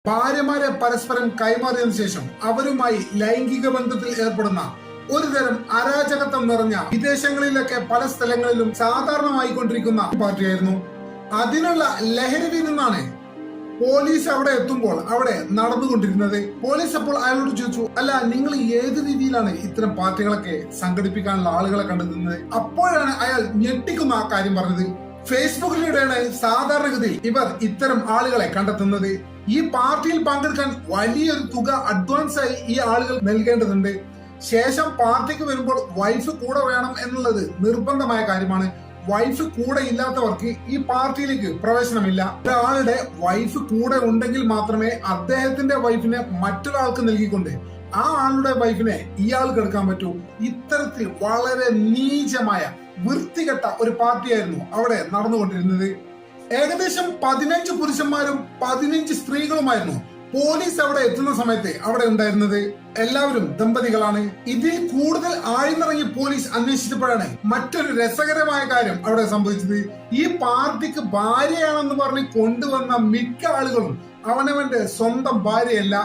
ഭാര്യമാരെ പരസ്പരം കൈമാറിയതിനു ശേഷം അവരുമായി ലൈംഗിക ബന്ധത്തിൽ ഏർപ്പെടുന്ന ഒരുതരം അരാജകത്വം നിറഞ്ഞ വിദേശങ്ങളിലൊക്കെ പല സ്ഥലങ്ങളിലും സാധാരണമായിക്കൊണ്ടിരിക്കുന്ന പാർട്ടിയായിരുന്നു. അതിനുള്ള ലഹരി നിന്നാണ് പോലീസ് അവിടെ എത്തുമ്പോൾ അവിടെ നടന്നുകൊണ്ടിരുന്നത്. പോലീസ് അപ്പോൾ അയാളോട് ചോദിച്ചു, അല്ല നിങ്ങൾ ഏത് രീതിയിലാണ് ഇത്തരം പാർട്ടികളൊക്കെ സംഘടിപ്പിക്കാനുള്ള ആളുകളെ കണ്ടെത്തുന്നത്? അപ്പോഴാണ് അയാൾ ഞെട്ടിക്കുന്ന ആ കാര്യം പറഞ്ഞത്. ഫേസ്ബുക്കിലൂടെയാണ് സാധാരണഗതിയിൽ ഇവർ ഇത്തരം ആളുകളെ കണ്ടെത്തുന്നത്. ഈ പാർട്ടിയിൽ പങ്കെടുക്കാൻ വലിയൊരു തുക അഡ്വാൻസ് ആയി ഈ ആളുകൾ നൽകേണ്ടതുണ്ട്. ശേഷം പാർട്ടിക്ക് വരുമ്പോൾ വൈഫ് കൂടെ വേണം എന്നുള്ളത് നിർബന്ധമായ കാര്യമാണ്. വൈഫ് കൂടെ ഇല്ലാത്തവർക്ക് ഈ പാർട്ടിയിലേക്ക് പ്രവേശനമില്ല. ഒരാളുടെ വൈഫ് കൂടെ ഉണ്ടെങ്കിൽ മാത്രമേ അദ്ദേഹത്തിന്റെ വൈഫിനെ മറ്റൊരാൾക്ക് നൽകിക്കൊണ്ട് ആ ആളുടെ വൈഫിനെ ഇയാൾക്ക് എടുക്കാൻ പറ്റൂ. ഇത്തരത്തിൽ വളരെ നീചമായ വൃത്തികെട്ട ഒരു പാർട്ടിയായിരുന്നു അവിടെ നടന്നുകൊണ്ടിരുന്നത്. ഏകദേശം 15 പുരുഷന്മാരും 15 സ്ത്രീകളുമായിരുന്നു പോലീസ് അവിടെ എത്തുന്ന സമയത്ത് അവിടെ ഉണ്ടായിരുന്നത്. എല്ലാവരും ദമ്പതികളാണ്. ഇതിൽ കൂടുതൽ ആഴ്ന്നിറങ്ങി പോലീസ് അന്വേഷിച്ചപ്പോഴാണ് മറ്റൊരു രസകരമായ കാര്യം അവിടെ സംഭവിച്ചത്. ഈ പാർട്ടിക്ക് ഭാര്യയാണെന്ന് പറഞ്ഞ് കൊണ്ടുവന്ന മിക്ക ആളുകളും അവനവന്റെ സ്വന്തം ഭാര്യയല്ല,